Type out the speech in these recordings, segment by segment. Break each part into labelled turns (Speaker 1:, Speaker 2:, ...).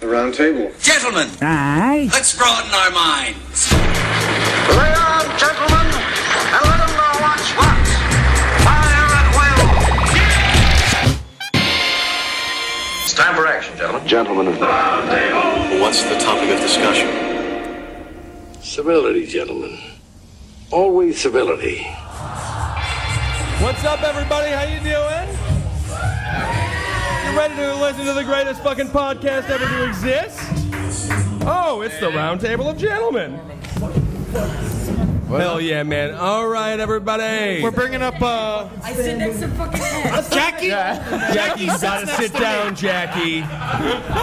Speaker 1: The Roundtable.
Speaker 2: Gentlemen,
Speaker 3: Aye.
Speaker 2: let's broaden our minds.
Speaker 4: Lay on, gentlemen, and let them know what's what. Fire at will. It's time for action, gentlemen.
Speaker 1: Gentlemen of the Roundtable.
Speaker 5: What's the topic of discussion?
Speaker 4: Civility, gentlemen. Always civility.
Speaker 6: What's up, everybody? How you doing? You ready to listen to the greatest fucking podcast ever to exist? Oh, it's the Roundtable of Gentlemen. Hell yeah, man. All right, everybody.
Speaker 7: We're bringing up,
Speaker 8: I sit next to fucking Ed.
Speaker 7: Jackie?
Speaker 6: Jackie, you gotta sit down, Jackie.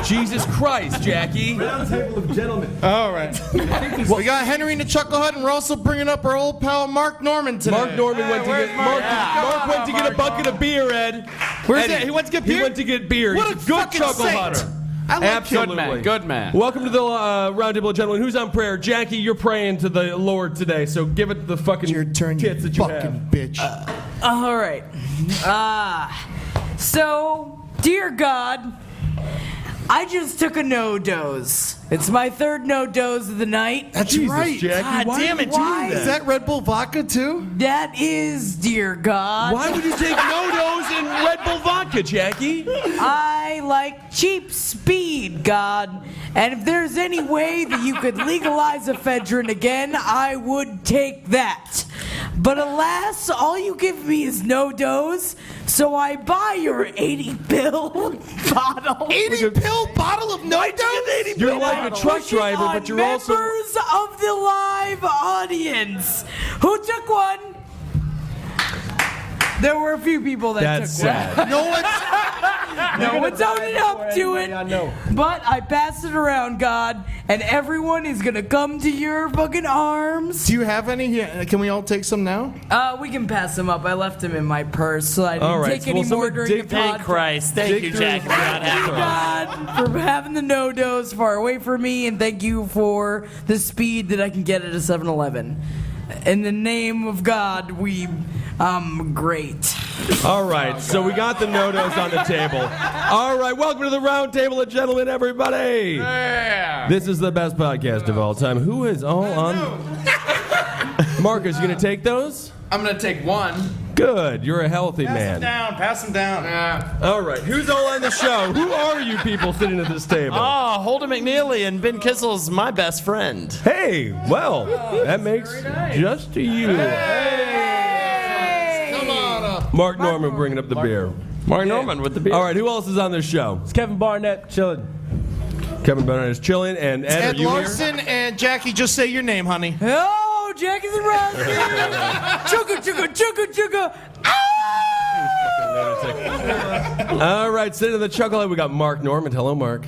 Speaker 6: Jesus Christ, Jackie.
Speaker 7: Roundtable of Gentlemen. All right. We got Henry and the Chucklehead, and we're also bringing up our old pal Mark Norman today.
Speaker 6: Mark Norman went to get Mark went to get a bucket of beer, Ed.
Speaker 7: Where's
Speaker 6: Eddie,
Speaker 7: that? He went to get beer?
Speaker 6: He went to get beer.
Speaker 7: What
Speaker 6: He's
Speaker 7: a
Speaker 6: good
Speaker 7: fucking
Speaker 6: chuckle
Speaker 7: saint.
Speaker 6: hunter.
Speaker 7: I like
Speaker 6: Absolutely.
Speaker 7: Good man.
Speaker 6: Welcome to the Roundtable of Gentlemen. Who's on prayer? Jackie, you're praying to the Lord today, so give it the fucking
Speaker 7: Your turn,
Speaker 6: tits
Speaker 7: you
Speaker 6: that you
Speaker 7: fucking
Speaker 6: have.
Speaker 7: bitch.
Speaker 8: All right. So, dear God, I just took a no-dose. It's my third no-dose of the night.
Speaker 7: That's
Speaker 6: Jesus,
Speaker 7: right.
Speaker 6: Jackie,
Speaker 8: God
Speaker 6: why
Speaker 8: damn
Speaker 6: would
Speaker 8: it,
Speaker 6: you do
Speaker 8: why?
Speaker 6: that?
Speaker 7: Is that Red Bull vodka, too?
Speaker 8: That is, dear God.
Speaker 6: Why would you take no-dose in Red Bull vodka, Jackie?
Speaker 8: I like cheap speed, God. And if there's any way that you could legalize ephedrine again, I would take that. But alas, all you give me is no dose, so I buy your 80-pill bottle.
Speaker 7: 80-pill bottle of no dose?
Speaker 6: You're like a truck driver, but you're also...
Speaker 8: members of the live audience. Who took one? There were a few people that
Speaker 6: That's
Speaker 8: took one.
Speaker 6: sad.
Speaker 7: No one's...
Speaker 8: No one's owning up to it. But I passed it around, God, and everyone is gonna come to your fucking arms.
Speaker 7: Do you have any? Yeah, can we all take some now?
Speaker 8: We can pass them up. I left them in my purse, so I
Speaker 6: All
Speaker 8: didn't
Speaker 6: right,
Speaker 8: take any
Speaker 6: well,
Speaker 8: more
Speaker 6: someone
Speaker 8: during the
Speaker 6: dig-
Speaker 8: podcast.
Speaker 9: Christ. Thank you, Jack.
Speaker 8: Thank you, God, for having the no-dose far away from me, and thank you for the speed that I can get at a 7-Eleven. In the name of God, we, great.
Speaker 6: All right, so we got the no-dose on the table. All right, welcome to the Roundtable of Gentlemen, everybody.
Speaker 7: Yeah.
Speaker 6: This is the best podcast of all time. Who is all on? Marcus, you gonna take those?
Speaker 7: I'm going to take one.
Speaker 6: Good, you're a healthy man.
Speaker 7: Pass them down. Yeah.
Speaker 6: All right, who's all on the show? Who are you people sitting at this table?
Speaker 9: Oh, Holden McNeely and Ben Kissel's my best friend.
Speaker 6: Hey, well, that makes just to you.
Speaker 7: Come on up.
Speaker 6: Mark Norman bringing up the beer.
Speaker 9: Mark Norman with the beer.
Speaker 6: All right, who else is on this show?
Speaker 10: It's Kevin Barnett chilling.
Speaker 6: Kevin Barnett is chilling, and Ed,
Speaker 7: Ed
Speaker 6: are you
Speaker 7: Larson and Jackie, just say your name, honey.
Speaker 8: Oh, Jack is around here. Chugga, chugga, chugga, chugga.
Speaker 6: All right, sitting in the chucklehead, we got Mark Norman. Hello, Mark.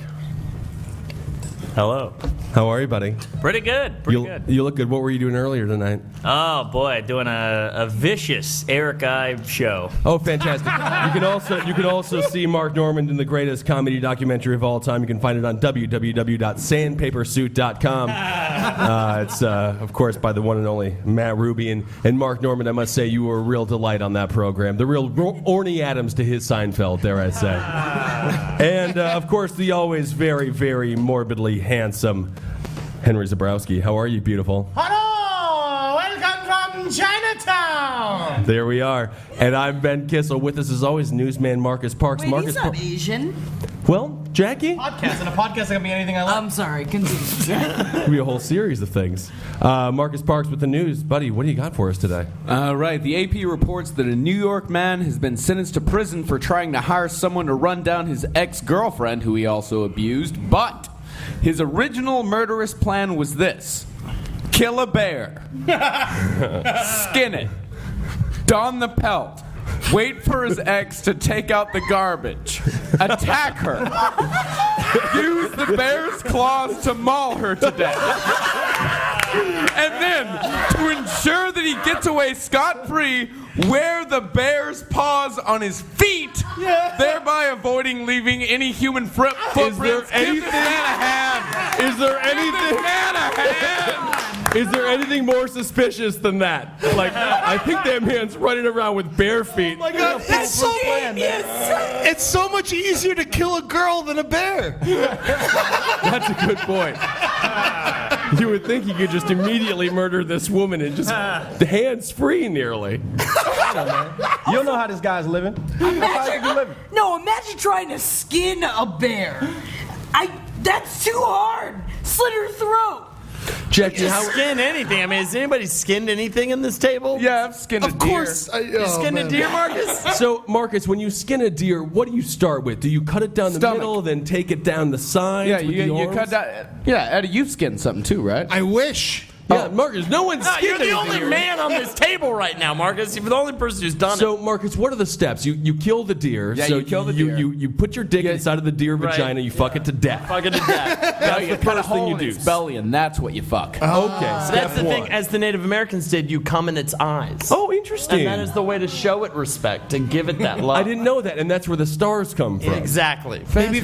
Speaker 9: Hello.
Speaker 6: How are you, buddy?
Speaker 9: Pretty good. Pretty good.
Speaker 6: You look good. What were you doing earlier tonight?
Speaker 9: Oh, boy. Doing a vicious Eric Ives show.
Speaker 6: Oh, fantastic. You can also see Mark Norman in the greatest comedy documentary of all time. You can find it on www.sandpapersuit.com. It's, of course, by the one and only Matt Ruby. And Mark Norman, I must say, you were a real delight on that program. The real Orny Adams to his Seinfeld, dare I say. And, of course, the always very, very morbidly handsome Henry Zebrowski. How are you, beautiful?
Speaker 7: Hello! Welcome from Chinatown!
Speaker 6: There we are. And I'm Ben Kissel. With us, as always, newsman Marcus Parks.
Speaker 8: Wait,
Speaker 6: Marcus
Speaker 8: he's not Asian.
Speaker 6: Well, Jackie?
Speaker 7: Podcast, and a podcast can be anything I like.
Speaker 8: I'm sorry, continue.
Speaker 6: Could be a whole series of things. Marcus Parks with the news. Buddy, what do you got for us today?
Speaker 11: Right. The AP reports that a New York man has been sentenced to prison for trying to hire someone to run down his ex-girlfriend, who he also abused, but his original murderous plan was this: kill a bear, skin it, don the pelt, wait for his ex to take out the garbage, attack her, use the bear's claws to maul her to death, and then, to ensure that he gets away scot-free, wear the bear's paws on his feet, thereby avoiding leaving any human footprints.
Speaker 6: Is there anything?
Speaker 11: Give the man a hand.
Speaker 6: Is there anything? Is there anything more suspicious than that? Like, I think that man's running around with bare feet.
Speaker 7: Oh my God, it's so It's so much easier to kill a girl than a bear.
Speaker 6: That's a good point. You would think you could just immediately murder this woman and just hands free nearly.
Speaker 3: You don't know how this guy's living.
Speaker 8: No, imagine trying to skin a bear. That's too hard. Slit her throat.
Speaker 6: Jackie, how
Speaker 9: Skin anything. I mean, has anybody skinned anything in this table?
Speaker 11: Yeah, I've skinned a deer.
Speaker 7: Of course.
Speaker 9: You skinned a deer, Marcus?
Speaker 6: So, Marcus, when you skin a deer, what do you start with? Do you cut it down the
Speaker 11: Stomach.
Speaker 6: middle, then take it down the sides?
Speaker 11: Yeah,
Speaker 6: with the
Speaker 11: you
Speaker 6: arms?
Speaker 11: cut that. Yeah, Eddie, you've skinned something too, right?
Speaker 7: I wish.
Speaker 6: Yeah, Marcus, no one's
Speaker 9: No,
Speaker 6: skinned
Speaker 9: you're the
Speaker 6: anything
Speaker 9: only
Speaker 6: here.
Speaker 9: man on this table right now, Marcus. You're the only person who's done it.
Speaker 6: So, Marcus, what are the steps? You kill the deer.
Speaker 11: Yeah,
Speaker 6: so
Speaker 11: you kill the deer.
Speaker 6: You put your dick inside of the deer
Speaker 9: Right.
Speaker 6: vagina. You fuck it to death.
Speaker 9: Fucking to death.
Speaker 6: That's the
Speaker 11: Cut a
Speaker 6: first thing
Speaker 11: hole
Speaker 6: you
Speaker 11: in
Speaker 6: do.
Speaker 11: its belly, and that's what you fuck.
Speaker 6: Okay,
Speaker 9: That's
Speaker 6: step
Speaker 9: the thing.
Speaker 6: one.
Speaker 9: As the Native Americans did, you come in its eyes.
Speaker 6: Oh, interesting.
Speaker 9: And that is the way to show it respect, to give it that love.
Speaker 6: I didn't know that, and that's where the stars come from.
Speaker 9: Exactly.
Speaker 7: Maybe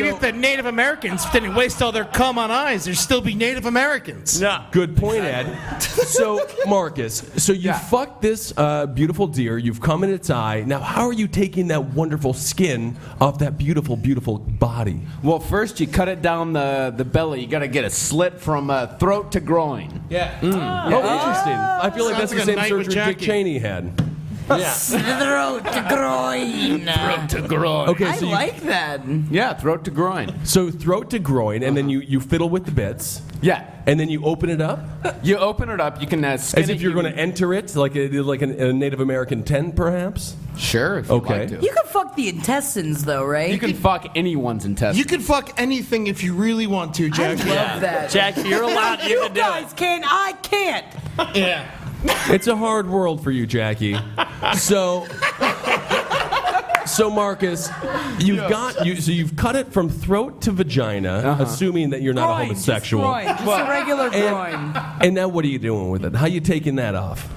Speaker 7: if the Native Americans didn't waste all their cum on eyes, there'd still be Native Americans.
Speaker 9: No.
Speaker 6: Good point, Ed. So, Marcus, so you fucked this beautiful deer. You've come in its eye. Now, how are you taking that wonderful skin off that beautiful, beautiful body?
Speaker 11: Well, first you cut it down the belly. You got to get a slit from throat to groin.
Speaker 7: Yeah.
Speaker 6: Oh, interesting. I feel like that's
Speaker 7: Sounds
Speaker 6: the
Speaker 7: like a
Speaker 6: same
Speaker 7: night with
Speaker 6: surgery Dick
Speaker 7: Jackie.
Speaker 6: Cheney had.
Speaker 8: Throat to groin.
Speaker 11: To groin.
Speaker 6: Okay,
Speaker 8: I
Speaker 6: so
Speaker 8: like that.
Speaker 11: Yeah, throat to groin.
Speaker 6: so throat to groin, and then you fiddle with the bits,
Speaker 11: Yeah.
Speaker 6: and then you open it up
Speaker 11: You open it up. You can skin
Speaker 6: as if you're going to enter it, like a Native American tent, perhaps.
Speaker 11: Sure. If you
Speaker 6: Okay.
Speaker 11: like to.
Speaker 8: You can fuck the intestines, though, right?
Speaker 11: You can fuck anyone's intestines.
Speaker 7: You can fuck anything if you really want to,
Speaker 8: I
Speaker 7: Jack.
Speaker 8: love that.
Speaker 9: Jack, you're allowed. You
Speaker 8: You
Speaker 9: can do it.
Speaker 8: guys can. I can't.
Speaker 7: Yeah.
Speaker 6: It's a hard world for you, Jackie. So, Marcus, you've cut it from throat to vagina, assuming that you're not a
Speaker 8: Groin,
Speaker 6: homosexual.
Speaker 8: Just a regular groin.
Speaker 6: And now, what are you doing with it? How are you taking that off?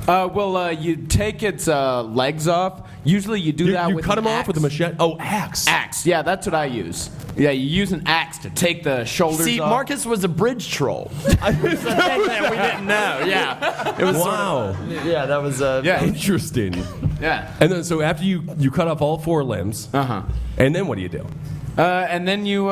Speaker 11: You take its legs off. Usually you do that
Speaker 6: You
Speaker 11: with
Speaker 6: cut
Speaker 11: an
Speaker 6: them off with a
Speaker 11: axe.
Speaker 6: machete. Oh, axe.
Speaker 11: Axe. Yeah, that's what I use. Yeah, you use an axe to take the shoulders
Speaker 9: See,
Speaker 11: off.
Speaker 9: Marcus was a bridge troll. That's the thing that we didn't know. Yeah. It was
Speaker 6: Wow.
Speaker 9: yeah, that was
Speaker 11: Yeah.
Speaker 6: Interesting.
Speaker 11: Yeah.
Speaker 6: And then, so after you cut off all four limbs, and then what do you do?
Speaker 11: And then you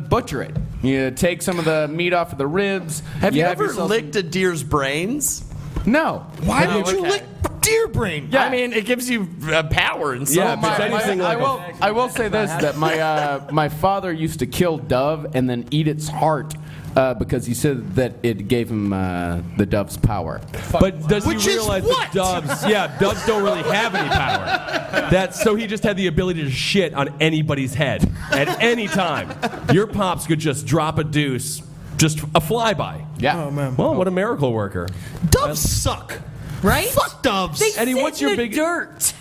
Speaker 11: butcher it. You take some of the meat off of the ribs.
Speaker 9: Have you
Speaker 11: have
Speaker 9: ever
Speaker 11: yourself
Speaker 9: licked a deer's brains?
Speaker 11: No.
Speaker 7: Why
Speaker 9: Oh,
Speaker 7: would you
Speaker 9: okay.
Speaker 7: lick deer brain?
Speaker 9: I mean, it gives you power and
Speaker 6: Yeah,
Speaker 9: stuff.
Speaker 6: but anything like
Speaker 11: I will say this, that my father used to kill dove and then eat its heart because he said that it gave him the dove's power.
Speaker 6: But does
Speaker 7: Which
Speaker 6: he
Speaker 7: is
Speaker 6: realize
Speaker 7: what?
Speaker 6: that doves don't really have any power? So he just had the ability to shit on anybody's head at any time. Your pops could just drop a deuce, just a flyby.
Speaker 11: Yeah.
Speaker 7: Oh, man.
Speaker 6: Well, what a miracle worker.
Speaker 7: Doves suck.
Speaker 8: Right?
Speaker 7: Fuck doves.
Speaker 8: They
Speaker 6: Eddie,
Speaker 8: sit
Speaker 6: what's your
Speaker 8: in the
Speaker 6: big-
Speaker 8: dirt.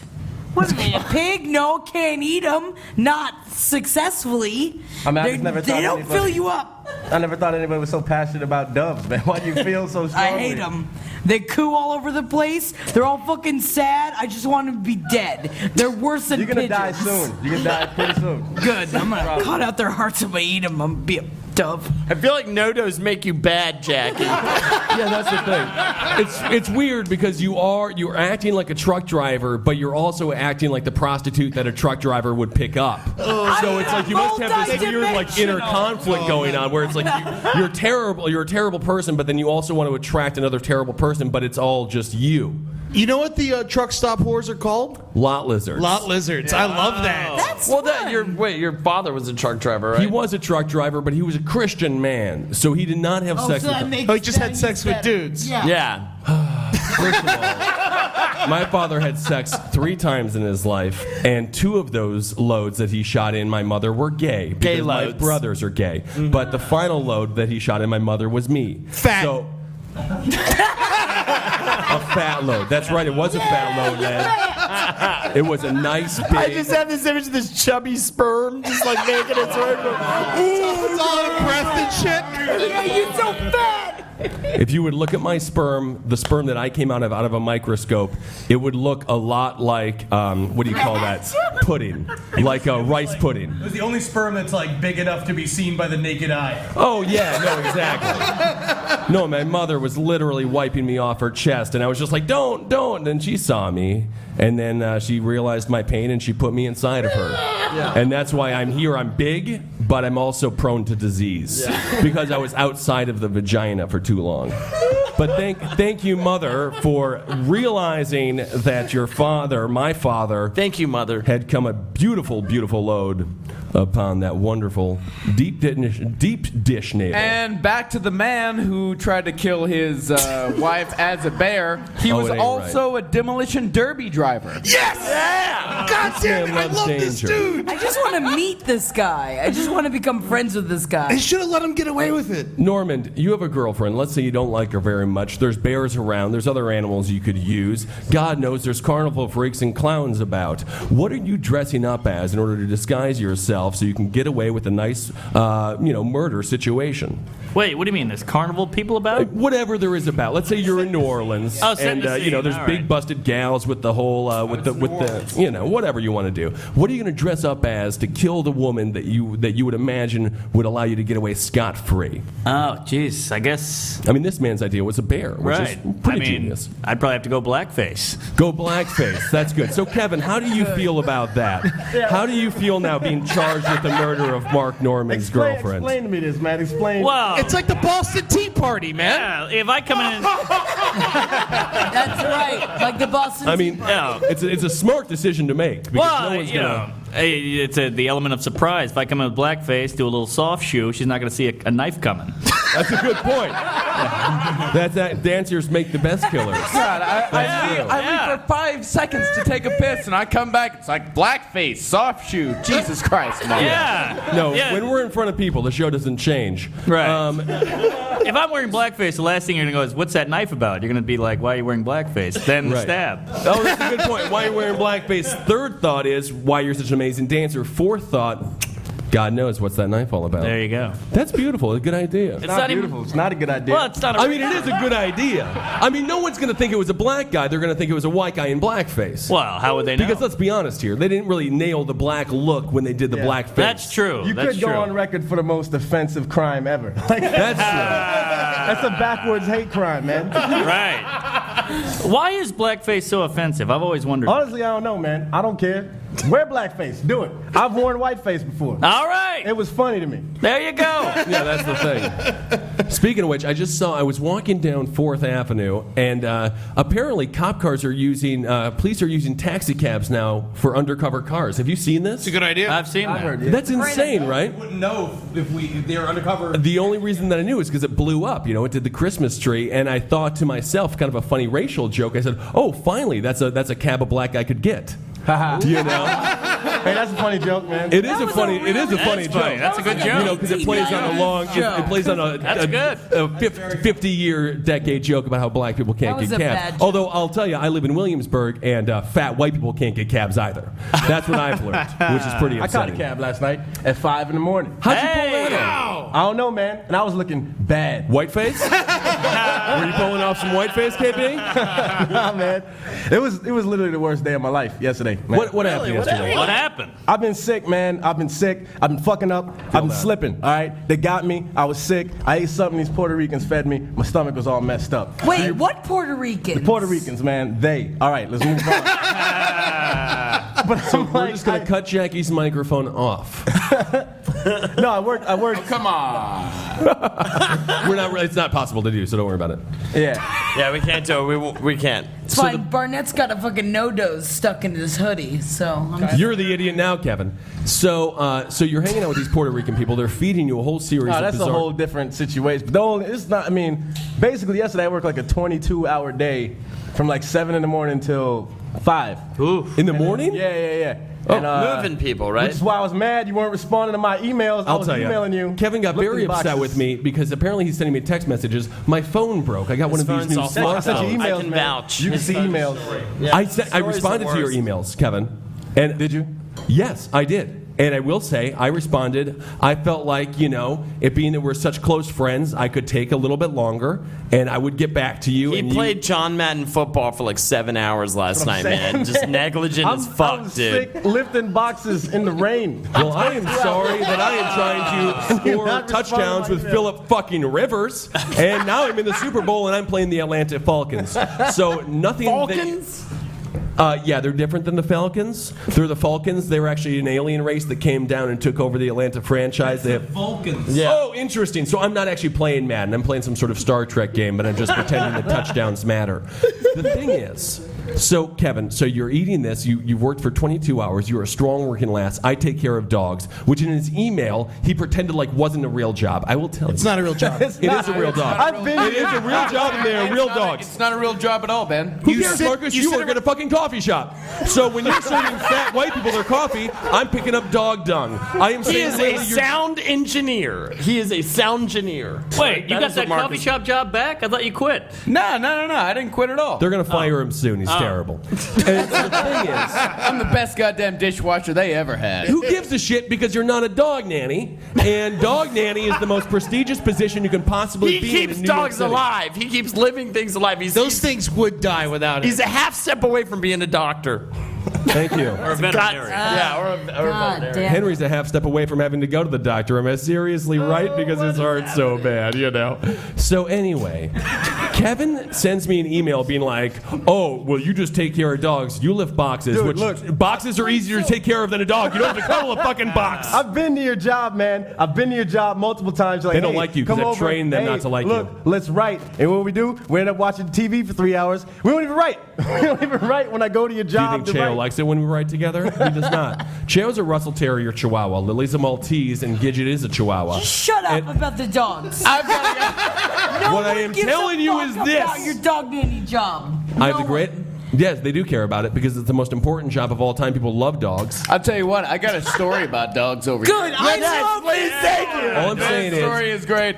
Speaker 8: What are they, a pig? No, can't eat them. Not successfully.
Speaker 3: I mean, I just never
Speaker 8: They
Speaker 3: thought
Speaker 8: don't
Speaker 3: anybody-
Speaker 8: fill you up.
Speaker 3: I never thought anybody was so passionate about doves, man. Why do you feel so
Speaker 8: I
Speaker 3: strongly?
Speaker 8: hate them. They coo all over the place. They're all fucking sad. I just want them to be dead. They're worse than
Speaker 3: You're gonna die
Speaker 8: pigeons.
Speaker 3: soon. You're gonna die pretty soon.
Speaker 8: Good. I'm gonna cut out their hearts. I'm gonna eat them. I'm gonna be a dove.
Speaker 9: I feel like no-dos make you bad, Jackie.
Speaker 6: Yeah, that's the thing. It's weird because you're acting like a truck driver, but you're also acting like the prostitute that a truck driver would pick up. So it's like you must have this weird like inner conflict going on where it's like you're terrible, you're a terrible person, but then you also want to attract another terrible person, but it's all just you.
Speaker 7: You know what the truck stop whores are called?
Speaker 6: Lot lizards.
Speaker 7: Lot lizards. I love that.
Speaker 8: That's
Speaker 9: Well,
Speaker 8: fun.
Speaker 9: your father was a truck driver, right?
Speaker 6: He was a truck driver, but he was a Christian man, so he did not have sex
Speaker 8: so
Speaker 6: with
Speaker 8: that
Speaker 6: them.
Speaker 8: makes
Speaker 7: Oh, he just
Speaker 8: that
Speaker 7: had sex
Speaker 8: makes
Speaker 7: with
Speaker 8: better.
Speaker 7: dudes.
Speaker 8: Yeah.
Speaker 9: Yeah.
Speaker 6: First of all, my father had sex 3 times in his life, and 2 of those loads that he shot in my mother were gay.
Speaker 9: Gay
Speaker 6: because my
Speaker 9: loads.
Speaker 6: brothers are gay. But the final load that he shot in my mother was me.
Speaker 7: Fat.
Speaker 6: So, a fat load. That's right, it was a fat load, man. It was a nice big...
Speaker 9: I just have this image of this chubby sperm just like making its way from...
Speaker 7: It's all out of breath and shit.
Speaker 8: Yeah, you're so fat.
Speaker 6: If you would look at my sperm, the sperm that I came out of a microscope, it would look a lot like, what do you call that? Pudding. Like a rice pudding.
Speaker 5: It was the only sperm that's like big enough to be seen by the naked eye.
Speaker 6: Oh, yeah, no, exactly. No, my mother was literally wiping me off her chest, and I was just like, don't. And she saw me, and then she realized my pain, and she put me inside of her. Yeah. And that's why I'm here. I'm big, but I'm also prone to disease because I was outside of the vagina for too long. But thank you, Mother, for realizing that your father, my father,
Speaker 9: Thank you, Mother.
Speaker 6: had come a beautiful, beautiful load upon that wonderful deep dish navel.
Speaker 11: And back to the man who tried to kill his wife as a bear. He was also a demolition derby driver.
Speaker 7: Yes!
Speaker 9: Yeah!
Speaker 7: God damn it, I love this dude!
Speaker 8: I just want to meet this guy. I just want to become friends with this guy.
Speaker 7: They should have let him get away with it.
Speaker 6: Norman, you have a girlfriend. Let's say you don't like her very much. There's bears around. There's other animals you could use. God knows there's carnival freaks and clowns about. What are you dressing up as in order to disguise yourself so you can get away with a nice, murder situation?
Speaker 10: Wait, what do you mean? There's carnival people about?
Speaker 6: Whatever there is about. Let's say you're in New Orleans, and there's big busted gals with the whole, whatever you want to do. What are you going to dress up as to kill the woman that you would imagine would allow you to get away scot-free?
Speaker 10: Oh, jeez, I guess.
Speaker 6: I mean, this man's idea was a bear, which is pretty genius.
Speaker 10: I'd probably have to go blackface.
Speaker 6: Go blackface. That's good. So, Kevin, how do you feel about that? How do you feel now being charged with the murder of Mark Norman's girlfriend?
Speaker 3: Explain to me this, man. Explain.
Speaker 10: Well,
Speaker 7: It's like the Boston Tea Party, man.
Speaker 10: yeah, if I come in,
Speaker 8: That's right. Like the Boston.
Speaker 6: I mean,
Speaker 10: Yeah.
Speaker 6: it's a smart decision to make because
Speaker 10: well,
Speaker 6: no one's gonna.
Speaker 10: it's the element of surprise. If I come in with blackface, do a little soft shoe, she's not going to see a knife coming.
Speaker 6: That's a good point. That dancers make the best killers.
Speaker 11: God, I leave for 5 seconds to take a piss, and I come back. It's like blackface, soft shoe. Jesus Christ, man.
Speaker 10: Yeah.
Speaker 6: No,
Speaker 10: Yeah.
Speaker 6: when we're in front of people, the show doesn't change.
Speaker 10: Right. If I'm wearing blackface, the last thing you're going to go is, what's that knife about? You're going to be like, why are you wearing blackface? Then
Speaker 6: Right.
Speaker 10: stab.
Speaker 6: Oh, that's a good point. Why are you wearing blackface? Third thought is why you're such an amazing dancer. Fourth thought, God knows what's that knife all about.
Speaker 10: There you go.
Speaker 6: That's beautiful. A good idea.
Speaker 10: It's not
Speaker 3: Beautiful. It's not a good idea.
Speaker 10: Well, it's not.
Speaker 6: I mean, it is a good idea. I mean, no one's going to think it was a black guy. They're going to think it was a white guy in blackface.
Speaker 10: Well, how would they know?
Speaker 6: Because let's be honest here, they didn't really nail the black look when they did the black face.
Speaker 10: That's true.
Speaker 3: You
Speaker 10: That's
Speaker 3: could go
Speaker 10: true.
Speaker 3: on record for the most offensive crime ever. Like,
Speaker 6: That's true.
Speaker 3: that's a backwards hate crime, man.
Speaker 10: Right. Why is blackface so offensive? I've always wondered.
Speaker 3: Honestly, I don't know, man. I don't care. Wear blackface. Do it. I've worn whiteface before.
Speaker 10: All right.
Speaker 3: It was funny to me.
Speaker 10: There you go.
Speaker 6: Yeah, that's the thing. Speaking of which, I was walking down 4th Avenue, and apparently cop cars are police are using taxi cabs now for undercover cars. Have you seen this?
Speaker 7: It's a good idea.
Speaker 10: I've seen that.
Speaker 3: heard, yeah.
Speaker 6: That's insane, right?
Speaker 5: Wouldn't know if they're undercover.
Speaker 6: The only reason that I knew is because it blew up. It did the Christmas tree, and I thought to myself, kind of a funny racial joke. I said, "Oh, finally, that's a cab a black guy could get."
Speaker 3: Hey, that's a funny joke, man.
Speaker 6: It is a funny
Speaker 10: That's
Speaker 6: joke.
Speaker 10: funny. That's a good joke.
Speaker 6: Because it plays on a long, it plays on a
Speaker 10: That's good.
Speaker 6: 50-year decade joke about how black people can't
Speaker 8: That was
Speaker 6: get
Speaker 8: a bad
Speaker 6: cabs.
Speaker 8: joke.
Speaker 6: Although I'll tell you, I live in Williamsburg, and fat white people can't get cabs either. That's what I've learned, which is pretty
Speaker 3: I caught a
Speaker 6: upsetting.
Speaker 3: cab last night at 5 in the morning.
Speaker 6: How'd you pull that off?
Speaker 3: I don't know, man. And I was looking bad.
Speaker 6: Whiteface? Were you pulling off some whiteface, KB?
Speaker 3: Nah, man. It was literally the worst day of my life yesterday, man.
Speaker 6: What happened yesterday?
Speaker 10: What happened?
Speaker 3: I've been sick, man. I've been sick. I've been fucking up. I've been slipping, all right? They got me. I was sick. I ate something these Puerto Ricans fed me. My stomach was all messed up.
Speaker 8: Wait, what Puerto Ricans?
Speaker 3: The Puerto Ricans, man. All right, let's move on. But
Speaker 6: We're just going to cut Jackie's microphone off.
Speaker 3: No, I worked.
Speaker 11: Come on.
Speaker 6: It's not possible to do, so don't worry about it.
Speaker 3: Yeah.
Speaker 9: Yeah, we can't do it. We can't.
Speaker 8: It's fine. Barnett's got a fucking no-dose stuck in his hoodie, so
Speaker 6: You're the idiot now, Kevin. So you're hanging out with these Puerto Rican people. They're feeding you a whole series
Speaker 3: No,
Speaker 6: of
Speaker 3: that's
Speaker 6: bizarre...
Speaker 3: a whole different situation. But it's not, basically yesterday I worked like a 22-hour day from like 7 in the morning till 5.
Speaker 6: In the morning?
Speaker 3: Yeah.
Speaker 9: Moving people, right?
Speaker 3: Which is why I was mad you weren't responding to my emails. I was emailing you.
Speaker 6: Kevin got very upset with me because apparently he's sending me text messages. My phone broke. I got one of these new
Speaker 3: I
Speaker 6: smartphones.
Speaker 3: sent you emails,
Speaker 9: I can
Speaker 3: man.
Speaker 9: vouch.
Speaker 3: You can see emails.
Speaker 6: I responded to your emails, Kevin. And
Speaker 3: Did you?
Speaker 6: Yes, I did. And I will say, I responded. I felt like, it being that we're such close friends, I could take a little bit longer, and I would get back to you.
Speaker 9: He played John Madden football for like 7 hours last night, man. Just negligent as fuck,
Speaker 3: I'm
Speaker 9: dude.
Speaker 3: sick lifting boxes in the rain.
Speaker 6: Well, I am sorry that I am trying to score touchdowns with Phillip fucking Rivers, and now I'm in the Super Bowl and I'm playing the Atlanta Falcons. So nothing.
Speaker 9: Falcons?
Speaker 6: Yeah, they're different than the Falcons. They're the Falcons. They were actually an alien race that came down and took over the Atlanta franchise. They have
Speaker 5: Vulcans.
Speaker 6: Yeah. Oh, interesting. So I'm not actually playing Madden. I'm playing some sort of Star Trek game, but I'm just pretending that touchdowns matter. The thing is, so Kevin, you're eating this. You've worked for 22 hours. You're a strong working lass. I take care of dogs, which in his email he pretended like wasn't a real job. I will tell you,
Speaker 7: It's not a real job.
Speaker 6: it is a real job. It is a real job, and they are real dogs.
Speaker 11: It's not a real job at all, Ben.
Speaker 6: Who cares, Marcus? You work at a fucking coffee shop. So when you're serving fat white people their coffee, I'm picking up dog dung. I am
Speaker 9: He
Speaker 6: saying
Speaker 9: is a sound engineer. He is a sound engineer.
Speaker 10: Wait, you got
Speaker 9: is
Speaker 10: that
Speaker 9: what
Speaker 10: coffee shop job back? I thought you quit.
Speaker 11: No. I didn't quit at all.
Speaker 6: They're gonna fire him soon. He's terrible. And the thing is,
Speaker 11: I'm the best goddamn dishwasher they ever had.
Speaker 6: who gives a shit because you're not a dog nanny? And dog nanny is the most prestigious position you can possibly
Speaker 9: He
Speaker 6: be
Speaker 9: keeps
Speaker 6: in New York
Speaker 9: dogs
Speaker 6: City.
Speaker 9: alive. He keeps living things alive.
Speaker 7: Those things would die without it.
Speaker 9: He's a half step away from being a doctor.
Speaker 6: Thank you.
Speaker 10: Or a veterinarian.
Speaker 9: Or a
Speaker 8: God
Speaker 9: veterinarian.
Speaker 8: damn.
Speaker 6: Henry's a half step away from having to go to the doctor. Am I seriously right? Because his heart's so bad, So anyway, Kevin sends me an email being like, "Oh, well, you just take care of dogs. You lift boxes,
Speaker 3: Dude,
Speaker 6: which
Speaker 3: look.
Speaker 6: boxes are easier to take care of than a dog. You don't have to cuddle a fucking box."
Speaker 3: I've been to your job, man. I've been to your job multiple times. Like,
Speaker 6: They don't
Speaker 3: hey,
Speaker 6: like you 'cause
Speaker 3: come
Speaker 6: I've
Speaker 3: over.
Speaker 6: trained them
Speaker 3: Hey,
Speaker 6: not to like
Speaker 3: look,
Speaker 6: you.
Speaker 3: let's write. And what do? We end up watching TV for 3 hours. We don't even write. We don't even write when I go to your
Speaker 6: Do you
Speaker 3: job.
Speaker 6: think
Speaker 3: to
Speaker 6: Cheo
Speaker 3: write.
Speaker 6: likes it when we write together? He does not. Cheo's a Russell Terrier Chihuahua. Lily's a Maltese, and Gidget is a Chihuahua.
Speaker 8: Shut up
Speaker 6: And-
Speaker 8: about the dogs.
Speaker 11: I've got
Speaker 8: No
Speaker 6: What I
Speaker 8: one
Speaker 6: am
Speaker 8: gives a
Speaker 6: telling you
Speaker 8: fuck
Speaker 6: is
Speaker 8: about
Speaker 6: this.
Speaker 8: your dog nanny job.
Speaker 6: I have
Speaker 8: No
Speaker 6: the great.
Speaker 8: one.
Speaker 6: Yes, they do care about it because it's the most important job of all time. People love dogs.
Speaker 11: I'll tell you what, I got a story about dogs over
Speaker 8: Good.
Speaker 11: here.
Speaker 8: I love
Speaker 9: Please, thank you.
Speaker 6: All I'm saying
Speaker 11: This story is great.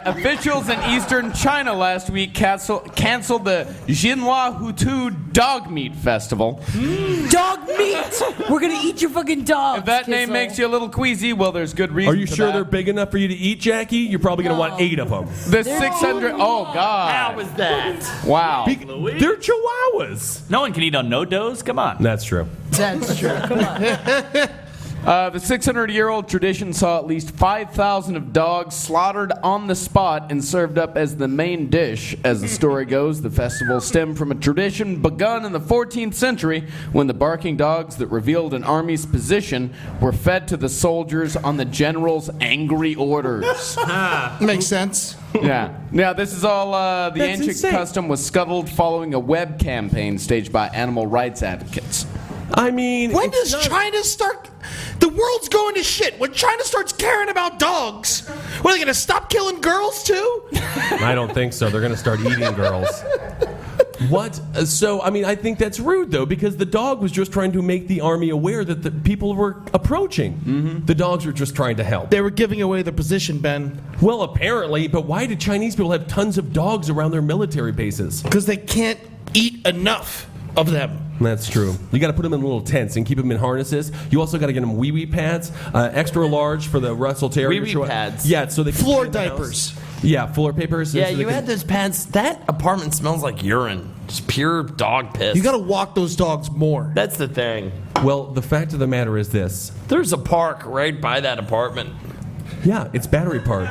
Speaker 11: Officials in eastern China last week canceled the Jinhua Hutu Dog Meat Festival.
Speaker 8: Dog meat. We're gonna eat your fucking dog.
Speaker 11: If that name makes you a little queasy, well, there's good reason
Speaker 6: Are you
Speaker 11: for
Speaker 6: sure
Speaker 11: that.
Speaker 6: they're big enough for you to eat, Jackie? You're probably going to want 8 of them.
Speaker 11: The 600. Oh, God.
Speaker 9: How was that?
Speaker 11: Wow.
Speaker 6: They're Chihuahuas.
Speaker 10: No one can eat on no doughs. Come on.
Speaker 6: That's true.
Speaker 8: That's true. Come on.
Speaker 11: The 600-year-old tradition saw at least 5,000 of dogs slaughtered on the spot and served up as the main dish. As the story goes, the festival stemmed from a tradition begun in the 14th century when the barking dogs that revealed an army's position were fed to the soldiers on the general's angry orders.
Speaker 7: Makes sense.
Speaker 11: Yeah. Now, this is all the
Speaker 6: That's
Speaker 11: ancient
Speaker 6: insane.
Speaker 11: custom was scuttled following a web campaign staged by animal rights advocates.
Speaker 6: I mean,
Speaker 7: When
Speaker 6: it's
Speaker 7: does
Speaker 6: not-
Speaker 7: China start? The world's going to shit. When China starts caring about dogs, what, are they going to stop killing girls too?
Speaker 6: I don't think so. They're going to start eating girls. What? So, I mean, I think that's rude, though, because the dog was just trying to make the army aware that the people were approaching.
Speaker 7: Mm-hmm.
Speaker 6: The dogs were just trying to help.
Speaker 7: They were giving away their position, Ben,
Speaker 6: Well, apparently, but why did Chinese people have tons of dogs around their military bases?
Speaker 7: because they can't eat enough of them.
Speaker 6: That's true. You got to put them in little tents and keep them in harnesses. You also got to get them wee-wee pads, extra large for the Russell Terrier.
Speaker 9: Wee-wee pads.
Speaker 6: Yeah, so they can
Speaker 7: Floor
Speaker 6: stay in the house.
Speaker 7: diapers.
Speaker 6: Yeah, floor papers.
Speaker 9: Yeah,
Speaker 6: so they
Speaker 9: you
Speaker 6: can-
Speaker 9: had those pads. That apartment smells like urine. Just pure dog piss.
Speaker 7: You got to walk those dogs more.
Speaker 9: That's the thing.
Speaker 6: Well, the fact of the matter is this.
Speaker 9: There's a park right by that apartment.
Speaker 6: Yeah, it's Battery Park,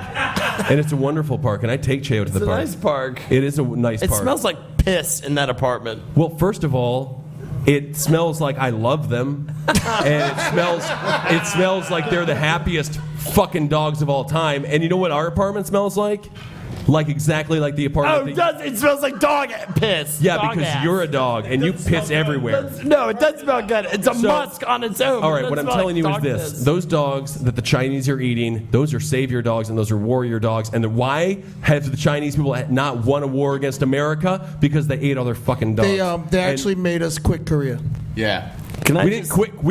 Speaker 6: and it's a wonderful park, and I take Cheo to the
Speaker 9: It's a
Speaker 6: park.
Speaker 9: nice park.
Speaker 6: It is a nice
Speaker 9: It
Speaker 6: park.
Speaker 9: smells like piss in that apartment.
Speaker 6: Well, first of all, it smells like I love them, and it smells like they're the happiest fucking dogs of all time. And you know what our apartment smells like? Like exactly like the apartment.
Speaker 9: It smells like dog piss.
Speaker 6: Yeah,
Speaker 9: Dog
Speaker 6: because
Speaker 9: ass.
Speaker 6: you're a dog and you piss everywhere.
Speaker 9: No, it does smell good. It's a
Speaker 6: So-
Speaker 9: musk on its own.
Speaker 6: All
Speaker 9: It
Speaker 6: right,
Speaker 9: doesn't
Speaker 6: what I'm
Speaker 9: smell
Speaker 6: telling
Speaker 9: like
Speaker 6: you is
Speaker 9: dog
Speaker 6: this.
Speaker 9: piss.
Speaker 6: Those dogs that the Chinese are eating, those are savior dogs and those are warrior dogs. And why have the Chinese people not won a war against America? Because they ate other fucking dogs.
Speaker 7: They
Speaker 6: And
Speaker 7: actually made us quit Korea.
Speaker 11: Yeah.
Speaker 6: We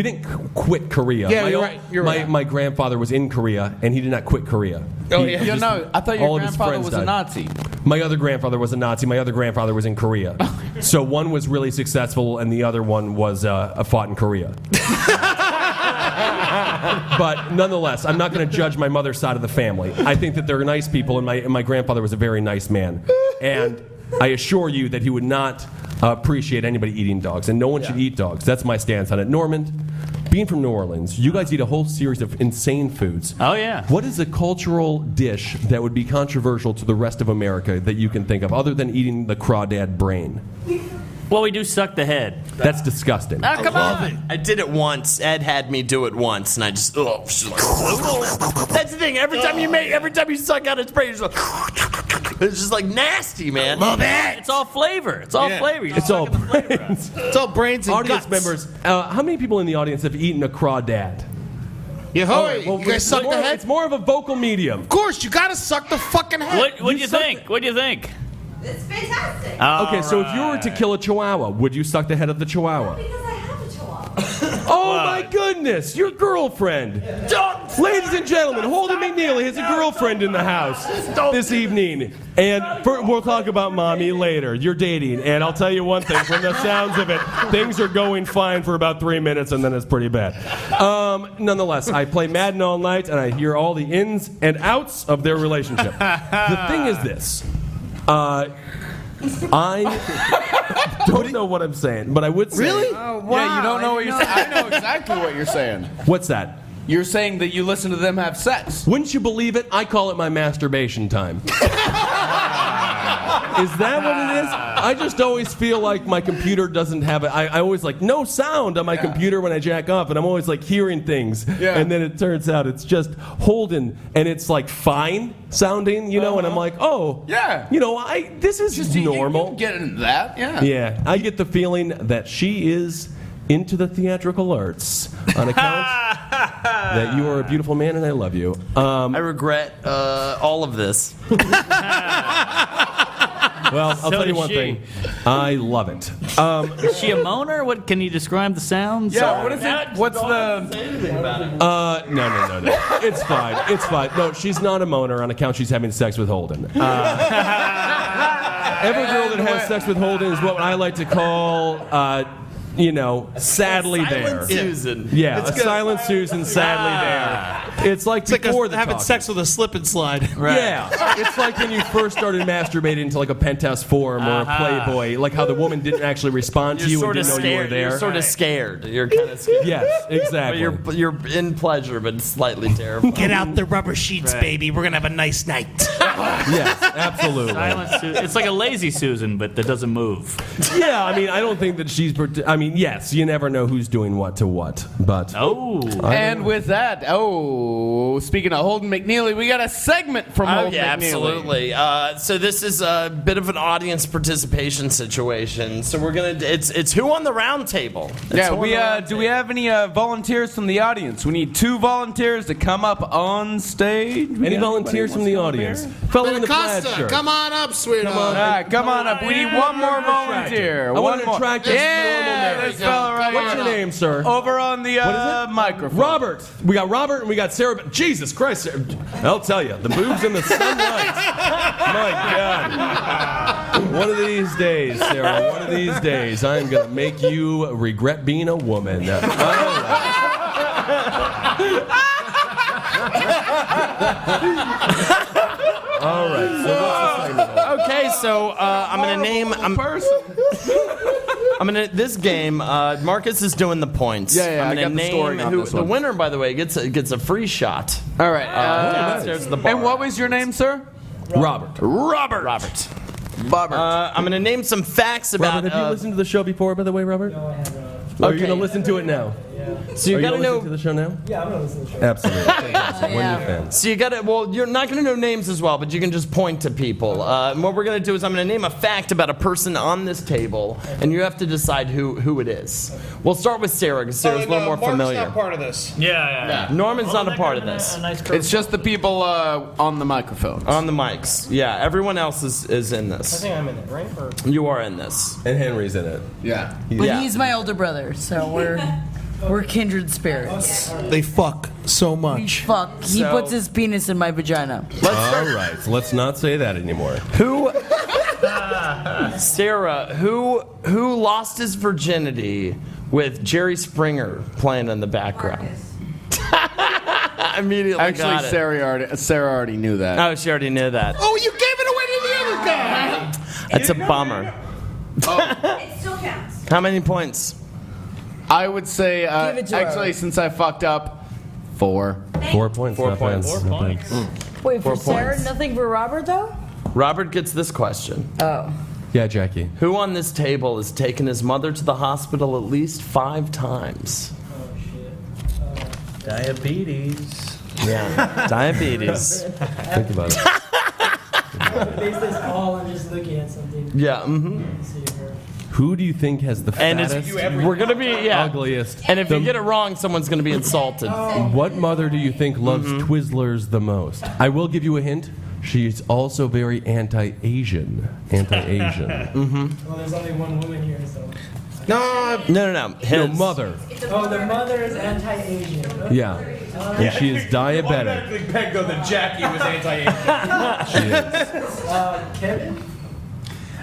Speaker 6: didn't quit Korea.
Speaker 7: Yeah,
Speaker 6: My
Speaker 7: you're
Speaker 6: own-
Speaker 7: right, you're right.
Speaker 6: My grandfather was in Korea, and he did not quit Korea.
Speaker 7: Oh,
Speaker 6: He
Speaker 7: yeah.
Speaker 11: You
Speaker 6: just-
Speaker 11: know, I thought
Speaker 6: all
Speaker 11: your
Speaker 6: of his
Speaker 11: grandfather
Speaker 6: friends
Speaker 11: was a
Speaker 6: died.
Speaker 11: Nazi.
Speaker 6: My other grandfather was a Nazi. My other grandfather was in Korea. So one was really successful, and the other one was fought in Korea. But nonetheless, I'm not going to judge my mother's side of the family. I think that they're nice people, and my grandfather was a very nice man. And I assure you that he would not appreciate anybody eating dogs, and no one should eat dogs. That's my stance on it. Norman, being from New Orleans, you guys eat a whole series of insane foods.
Speaker 10: Oh, yeah.
Speaker 6: What is a cultural dish that would be controversial to the rest of America that you can think of, other than eating the crawdad brain?
Speaker 10: Well, we do suck the head.
Speaker 6: That's disgusting.
Speaker 10: Oh, come on.
Speaker 9: I did it once. Ed had me do it once, and I just that's the thing. Every time you suck out its brain, it's just like nasty, man.
Speaker 10: Love it. It's all flavor. It's all flavor.
Speaker 6: It's all brains.
Speaker 7: It's all brains and
Speaker 6: Audience
Speaker 7: guts.
Speaker 6: members, how many people in the audience have eaten a crawdad?
Speaker 7: You guys suck the head?
Speaker 6: It's more of a vocal medium.
Speaker 7: Of course, you gotta suck the fucking head.
Speaker 10: What do you think? What do you think?
Speaker 12: It's fantastic.
Speaker 6: Okay, so if you were to kill a chihuahua, would you suck the head of the chihuahua?
Speaker 12: Because I have a chihuahua.
Speaker 6: Oh my goodness, your girlfriend. Ladies and gentlemen, Holden McNeely has a girlfriend in the house this evening. And we'll talk about mommy later. You're dating, and I'll tell you one thing, from the sounds of it, things are going fine for about 3 minutes, and then it's pretty bad. Nonetheless, I play Madden all night, and I hear all the ins and outs of their relationship. The thing is this. I don't know what I'm saying, but I would say...
Speaker 7: Really?
Speaker 8: Oh, wow.
Speaker 11: Yeah, you don't know what you're saying. I know exactly what you're saying.
Speaker 6: What's that?
Speaker 11: You're saying that you listen to them have sex.
Speaker 6: Wouldn't you believe it? I call it my masturbation time. Is that what it is? I just always feel like my computer doesn't have it. I always like no sound on my computer when I jack off, and I'm always like hearing things. Yeah. And then it turns out it's just Holden, and it's like fine sounding, you know. And I'm like, oh,
Speaker 11: yeah,
Speaker 6: you know, this is just normal.
Speaker 11: You get into that, yeah.
Speaker 6: Yeah, I get the feeling that she is into the theatrical arts on account that you are a beautiful man and I love you.
Speaker 9: I regret all of this.
Speaker 6: Well, I'll tell you one thing. I love it.
Speaker 10: Is she a moaner? What can you describe the sounds?
Speaker 11: Yeah, what is it? What's the...
Speaker 6: No. It's fine. It's fine. No, she's not a moaner on account she's having sex with Holden. Every girl that has sex with Holden is what I like to call... sadly there.
Speaker 9: Susan.
Speaker 6: Yeah, a silent Susan, sadly there. It's like before the
Speaker 7: having
Speaker 6: talking.
Speaker 7: sex with a slip and slide.
Speaker 9: Right.
Speaker 6: Yeah, it's like when you first started masturbating to like a penthouse forum or a Playboy, like how the woman didn't actually respond to you and didn't know you were there.
Speaker 9: You're sort of scared. You're kind of scared.
Speaker 6: Yes, exactly.
Speaker 9: But you're in pleasure, but slightly terrified.
Speaker 7: Get out the rubber sheets, baby. We're gonna have a nice night.
Speaker 6: Yes, absolutely.
Speaker 10: Silent it's like a lazy Susan, but that doesn't move.
Speaker 6: Yeah, I mean, I don't think that she's... yes, you never know who's doing what to what, but...
Speaker 11: And with that, speaking of Holden McNeely, we got a segment from Holden
Speaker 9: yeah,
Speaker 11: McNeely.
Speaker 9: absolutely. So this is a bit of an audience participation situation. So we're gonna... It's who on the round table?
Speaker 11: Do we have any volunteers from the audience? We need 2 volunteers to come up on stage.
Speaker 6: Any volunteers from the audience? Fellow in the plaid shirt.
Speaker 7: Come on up, sweetheart.
Speaker 11: All right, come on up. We need one more volunteer.
Speaker 6: I want to attract this normal man.
Speaker 11: This fella right
Speaker 6: What's
Speaker 11: here.
Speaker 6: your name, sir?
Speaker 11: Over on the microphone.
Speaker 6: Robert. We got Robert and we got Sarah. Jesus Christ. I'll tell you, the boobs in the sunlight. My God. One of these days, Sarah, one of these days, I'm going to make you regret being a woman. All right. All right. So what's the segment?
Speaker 9: Okay, so I'm gonna name. This game. Marcus is doing the points.
Speaker 11: Yeah,
Speaker 9: I'm
Speaker 11: I
Speaker 9: gonna
Speaker 11: got the
Speaker 9: name
Speaker 11: scoring on this
Speaker 9: the
Speaker 11: one.
Speaker 9: winner. By the way, gets a free shot.
Speaker 11: All right.
Speaker 9: Downstairs at the bar.
Speaker 11: And what was your name, sir?
Speaker 6: Robert.
Speaker 9: Robert. I'm gonna name some facts about.
Speaker 6: Robert, have you listened to the show before, by the way, Robert? No, I haven't. Are you going to listen to it now?
Speaker 9: So you gotta know.
Speaker 6: Listen to the show now?
Speaker 13: Yeah, I'm gonna listen to the show.
Speaker 6: Absolutely. Fantastic. When you're fans.
Speaker 9: So you gotta. Well, you're not gonna know names as well, but you can just point to people. And what we're gonna do is I'm gonna name a fact about a person on this table, and you have to decide who it is. We'll start with Sarah because Sarah's a little more familiar.
Speaker 7: Mark's not part of this.
Speaker 10: Yeah.
Speaker 9: Norman's not a part of this.
Speaker 11: It's just the people on the microphones.
Speaker 9: On the mics. Yeah, everyone else is in this.
Speaker 13: I think I'm in it, right? Or...
Speaker 9: You are in this.
Speaker 6: And Henry's in it.
Speaker 11: Yeah.
Speaker 8: But he's my older brother, so we're kindred spirits.
Speaker 7: They fuck so much.
Speaker 8: Fuck. He puts his penis in my vagina.
Speaker 6: All right. Let's not say that anymore.
Speaker 9: Sarah, who lost his virginity with Jerry Springer playing in the background? Immediately
Speaker 11: Actually,
Speaker 9: got it.
Speaker 11: Sarah already knew that.
Speaker 9: Oh, she already knew that.
Speaker 7: Oh, you gave it away to the other guy.
Speaker 9: That's a bummer.
Speaker 12: It still counts.
Speaker 9: How many points?
Speaker 11: I would say,
Speaker 8: Give it to
Speaker 11: actually,
Speaker 8: her.
Speaker 11: since I fucked up, 4.
Speaker 6: 4 points.
Speaker 9: 4
Speaker 6: not
Speaker 9: points.
Speaker 6: bad.
Speaker 10: 4
Speaker 6: Not bad.
Speaker 10: points.
Speaker 8: Wait, for
Speaker 9: 4
Speaker 8: Sarah,
Speaker 9: points.
Speaker 8: nothing for Robert, though?
Speaker 9: Robert gets this question.
Speaker 8: Oh.
Speaker 6: Yeah, Jackie.
Speaker 9: Who on this table has taken his mother to the hospital at least 5 times?
Speaker 10: Diabetes.
Speaker 9: Yeah, diabetes.
Speaker 6: Think about it.
Speaker 13: Base this call and just looking at something.
Speaker 9: Yeah, mm-hmm.
Speaker 6: Who do you think has the
Speaker 9: And
Speaker 6: fattest,
Speaker 9: we're going to be,
Speaker 6: ugliest?
Speaker 9: And if you get it wrong, someone's going to be insulted.
Speaker 6: What mother do you think loves Twizzlers the most? I will give you a hint. She's also very anti-Asian. Anti-Asian.
Speaker 13: Well, there's only one woman here, so.
Speaker 9: No.
Speaker 6: No,
Speaker 9: His.
Speaker 6: mother.
Speaker 13: Oh, the mother is anti-Asian.
Speaker 6: Yeah. And she is diabetic.
Speaker 5: Automatically pegged on that Jackie was anti-Asian.
Speaker 6: She is.
Speaker 13: Kevin?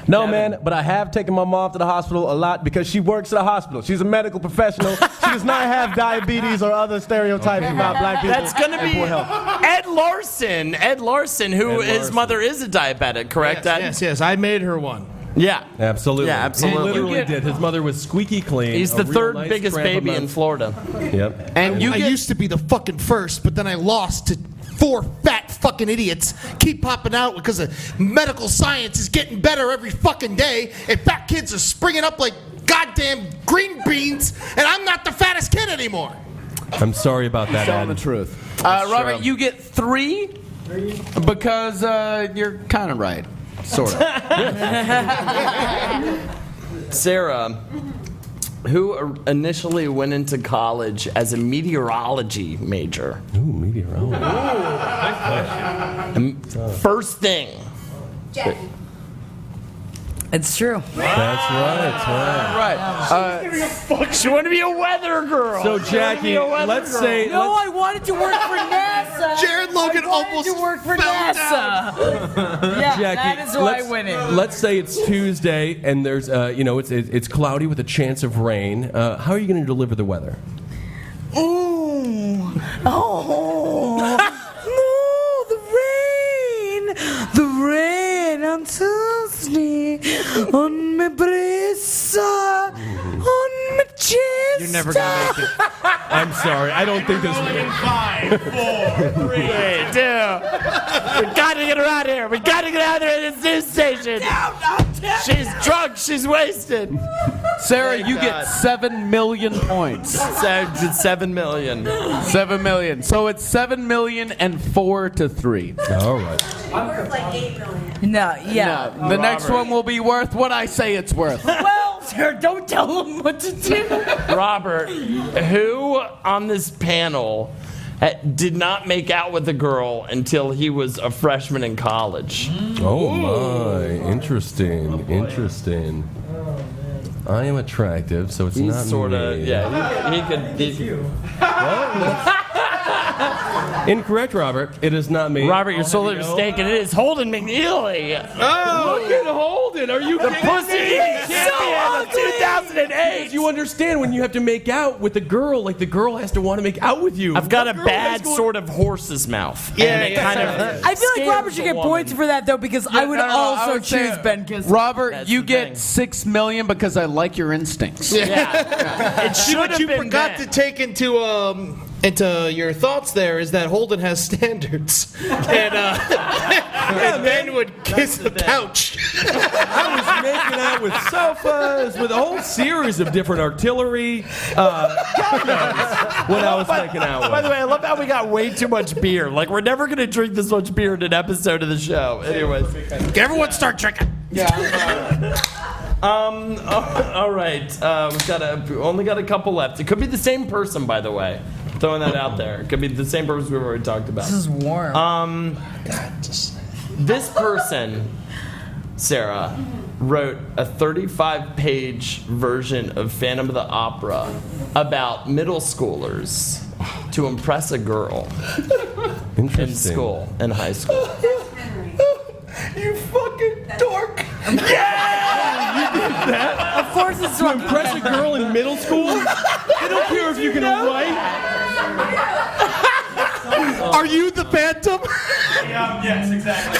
Speaker 3: No, man, but I have taken my mom to the hospital a lot because she works at a hospital. She's a medical professional. She does not have diabetes or other stereotypes about black people.
Speaker 9: That's going to
Speaker 3: and
Speaker 9: be
Speaker 3: poor health.
Speaker 9: Ed Larson. Ed Larson, who his mother is a diabetic, correct, Ed?
Speaker 7: Yes. I made her one.
Speaker 9: Yeah.
Speaker 6: Absolutely.
Speaker 9: Yeah, absolutely.
Speaker 6: He literally did. His mother was squeaky clean.
Speaker 9: He's
Speaker 6: a
Speaker 9: the
Speaker 6: real
Speaker 9: third
Speaker 6: nice
Speaker 9: biggest
Speaker 6: tramp
Speaker 9: baby in
Speaker 6: amongst-
Speaker 9: Florida.
Speaker 6: Yep.
Speaker 11: And
Speaker 7: I used to be the fucking first, but then I lost to 4 fat fucking idiots keep popping out because medical science is getting better every fucking day, and fat kids are springing up like goddamn green beans, and I'm not the fattest kid anymore.
Speaker 6: I'm sorry about that,
Speaker 11: telling
Speaker 6: Ed.
Speaker 11: the truth.
Speaker 9: Robert, you get 3.
Speaker 11: Because you're kind of right. Sort of.
Speaker 9: Sarah, who initially went into college as a meteorology major.
Speaker 6: Ooh, meteorology.
Speaker 9: First thing.
Speaker 12: Jackie.
Speaker 8: It's true.
Speaker 6: That's right.
Speaker 9: She wanted to be a weather girl.
Speaker 6: So, Jackie, let's say.
Speaker 8: No, I wanted to work for NASA.
Speaker 7: Jared Logan
Speaker 8: I wanted
Speaker 7: almost
Speaker 8: to work for
Speaker 7: fell
Speaker 8: NASA. Yeah,
Speaker 6: Jackie,
Speaker 8: that is why I went in.
Speaker 6: Let's say it's Tuesday and there's, it's cloudy with a chance of rain. How are you going to deliver the weather?
Speaker 8: Ooh. Oh. No, the rain on Tuesday, on my breast, on my chest.
Speaker 5: You're never gonna make it.
Speaker 6: I'm sorry. I don't think this.
Speaker 5: 5, 4, 3,
Speaker 9: 2. We gotta get her out of here. We gotta get out of here at this news station. She's drunk. She's wasted.
Speaker 11: Sarah, you get 7 million points.
Speaker 9: 7 million.
Speaker 11: 7 million. So it's 7 million and 4 to 3.
Speaker 6: All right.
Speaker 12: Worth like 8 million.
Speaker 8: No, yeah.
Speaker 11: The next one will be worth what I say it's worth.
Speaker 8: Well, sir, don't tell them what to do.
Speaker 9: Robert, who on this panel did not make out with a girl until he was a freshman in college?
Speaker 6: Oh my! Interesting. Interesting. I am attractive, so it's
Speaker 9: He's
Speaker 6: not
Speaker 9: sort of,
Speaker 6: me.
Speaker 9: yeah. He could.
Speaker 6: Incorrect, Robert. It is not me.
Speaker 9: Robert, you're sorely mistaken. It is Holden McNeely.
Speaker 6: Oh, look at Holden. Are you
Speaker 9: The
Speaker 6: kidding
Speaker 9: pussy
Speaker 6: me?
Speaker 9: eating champion of 2008.
Speaker 6: Because you understand when you have to make out with the girl, like the girl has to want to make out with you.
Speaker 9: I've got
Speaker 6: What
Speaker 9: a
Speaker 6: girl
Speaker 9: bad
Speaker 6: has to-
Speaker 9: sort of horse's mouth.
Speaker 7: Yeah,
Speaker 9: and it
Speaker 7: yeah.
Speaker 9: kind of
Speaker 8: I feel like
Speaker 9: scares
Speaker 8: Robert should
Speaker 9: a
Speaker 8: get
Speaker 9: woman.
Speaker 8: points for that, though, because I would also choose Ben Kissel.
Speaker 11: Robert,
Speaker 9: That's
Speaker 11: you
Speaker 9: the
Speaker 11: get
Speaker 9: thing.
Speaker 11: 6 million because I like your instincts.
Speaker 9: Yeah. It should
Speaker 7: What
Speaker 9: have
Speaker 7: you
Speaker 9: been
Speaker 7: forgot
Speaker 9: Ben.
Speaker 7: to take into your thoughts there is that Holden has standards, and and Ben would kiss the couch.
Speaker 6: I was making out with sofas, with a whole series of different artillery. God knows what I was making out with.
Speaker 9: By the way, I love how we got way too much beer. Like, we're never going to drink this much beer in an episode of the show. Anyways.
Speaker 7: Everyone start drinking.
Speaker 9: All right. We've only got a couple left. It could be the same person, by the way. Throwing that out there. It could be the same person we've already talked about.
Speaker 8: This is warm.
Speaker 9: This person, Sarah, wrote a 35-page version of Phantom of the Opera about middle schoolers to impress a girl in
Speaker 6: Interesting.
Speaker 9: school, in high school.
Speaker 7: You fucking dork.
Speaker 8: Of course it's
Speaker 6: To impress a girl in middle school? They don't care if you can write.
Speaker 7: Are you the Phantom?
Speaker 5: Yes, exactly.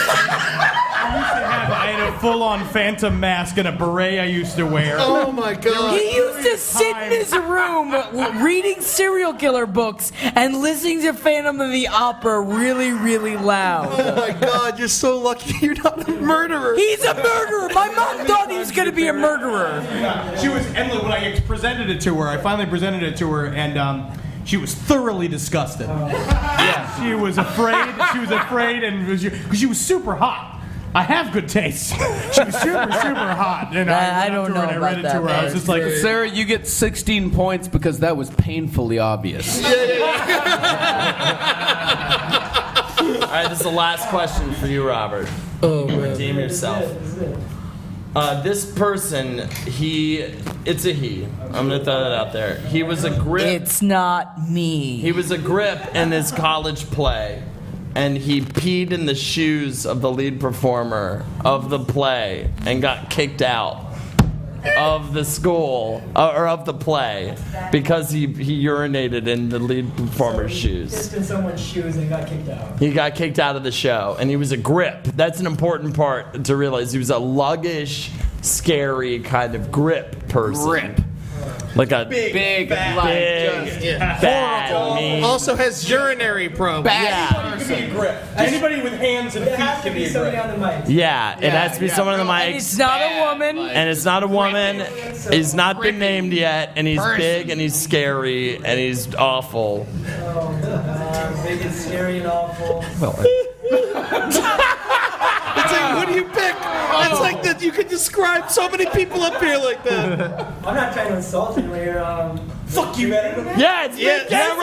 Speaker 5: I had a full-on Phantom mask and a beret I used to wear.
Speaker 7: Oh my God.
Speaker 8: He used to sit in his room reading serial killer books and listening to Phantom of the Opera really, really loud.
Speaker 7: Oh my God, you're so lucky you're not a murderer.
Speaker 8: He's a murderer. My mom thought he was going to be a murderer.
Speaker 5: Yeah, she was, and when I presented it to her, I finally presented it to her, and she was thoroughly disgusted. Yeah, she was afraid. She was afraid, and because she was super hot. I have good taste. She was super hot, and
Speaker 8: I don't know
Speaker 5: and I read it
Speaker 8: about
Speaker 5: to her.
Speaker 8: that,
Speaker 5: I was just like,
Speaker 11: Sarah, you get 16 points because that was painfully obvious.
Speaker 9: All right, this is the last question for you, Robert.
Speaker 7: Oh man.
Speaker 9: Redeem yourself. This person, it's a he. I'm gonna throw that out there. He was a grip.
Speaker 8: It's not me.
Speaker 9: He was a grip in his college play, and he peed in the shoes of the lead performer of the play and got kicked out of the school or of the play because he urinated in the lead performer's shoes.
Speaker 13: It's in someone's shoes and got kicked out.
Speaker 9: He got kicked out of the show, and he was a grip. That's an important part to realize. He was a luggish, scary kind of grip person.
Speaker 11: Grip.
Speaker 9: Like a
Speaker 11: Big,
Speaker 9: bad, mean.
Speaker 7: Also has urinary problems.
Speaker 5: it could be a grip. Anybody with hands and feet can be a
Speaker 13: Somebody
Speaker 5: grip.
Speaker 13: on the mic.
Speaker 9: Yeah, it has to be someone on the mic.
Speaker 8: And it's not a woman.
Speaker 9: And it's not a woman. He's not been named yet, and he's big, and he's scary, and he's awful.
Speaker 13: Big and scary and awful.
Speaker 7: It's like, who do you pick? It's like that. You could describe so many people up here like that.
Speaker 13: I'm not trying to insult you here.
Speaker 5: Fuck you, Ed.
Speaker 9: Yeah, it's Ben Kissel.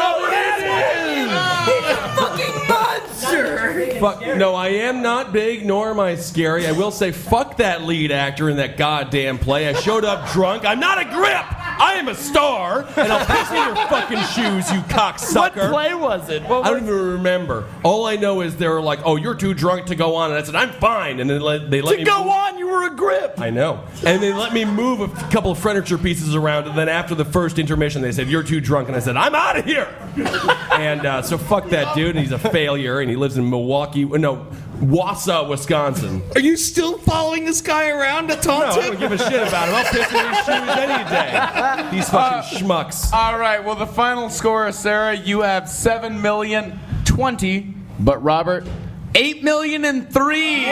Speaker 6: Fuck, no, I am not big, nor am I scary. I will say, fuck that lead actor in that goddamn play. I showed up drunk. I'm not a grip. I am a star, and I'll piss in your fucking shoes, you cocksucker.
Speaker 9: What play was it?
Speaker 6: I don't even remember. All I know is they were like, "Oh, you're too drunk to go on," and I said, "I'm fine." And then they let me
Speaker 9: go on. You were a grip.
Speaker 6: I know. And they let me move a couple of furniture pieces around, and then after the first intermission, they said, "You're too drunk," and I said, "I'm out of here." And so fuck that dude, and he's a failure, and he lives in Wausau, Wisconsin.
Speaker 7: Are you still following this guy around to
Speaker 6: No,
Speaker 7: taunt
Speaker 6: I
Speaker 7: him?
Speaker 6: don't give a shit about him. I'll piss in his shoes any day. These fucking schmucks.
Speaker 11: All right, well, the final score, Sarah, you have 7,020,000, but Robert, 8,000,003.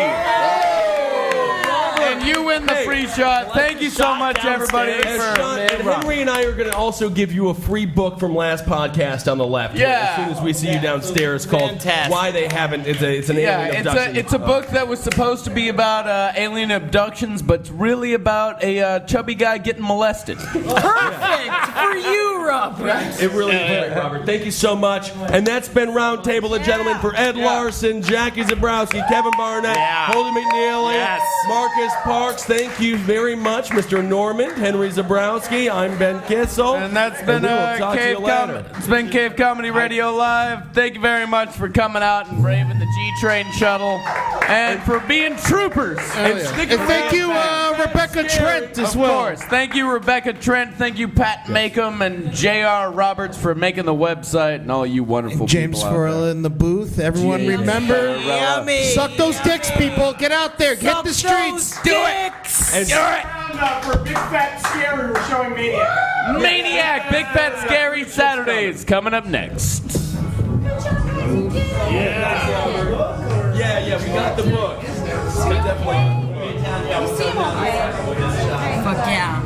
Speaker 11: And you win the free shot. Thank you so much, everybody.
Speaker 6: And Henry and I are going to also give you a free book from last podcast on the left.
Speaker 11: Yeah.
Speaker 6: As soon as we see you downstairs, called
Speaker 9: Fantastic.
Speaker 6: "Why They Haven't." It's an alien abduction.
Speaker 11: It's a book that was supposed to be about alien abductions, but it's really about a chubby guy getting molested.
Speaker 8: Perfect for you, Robert.
Speaker 6: It really is, Robert. Thank you so much. And that's been Roundtable of Gentlemen for Ed Larson, Jackie Zebrowski, Kevin Barnett, Holden McNeely, Marcus Parks. Thank you very much, Mr. Norman, Henry Zebrowski. I'm Ben Kissel.
Speaker 11: And that's been it's been Cave Comedy Radio Live. Thank you very much for coming out and braving the G-Train shuttle and for being troopers.
Speaker 7: And thank you, Rebecca Trent, as well.
Speaker 11: Of course. Thank you, Rebecca Trent. Thank you, Pat Makem and J.R. Roberts for making the website and all you wonderful
Speaker 7: James
Speaker 11: people out
Speaker 7: Farrell in the booth. Everyone remember? Suck those dicks, people. Get out there. Hit the streets.
Speaker 8: Do it.
Speaker 6: And
Speaker 5: For Big Fat Scary, we're showing Maniac.
Speaker 11: Maniac, Big Fat Scary Saturdays coming up next.
Speaker 6: yeah, we got the book.
Speaker 8: Fuck yeah.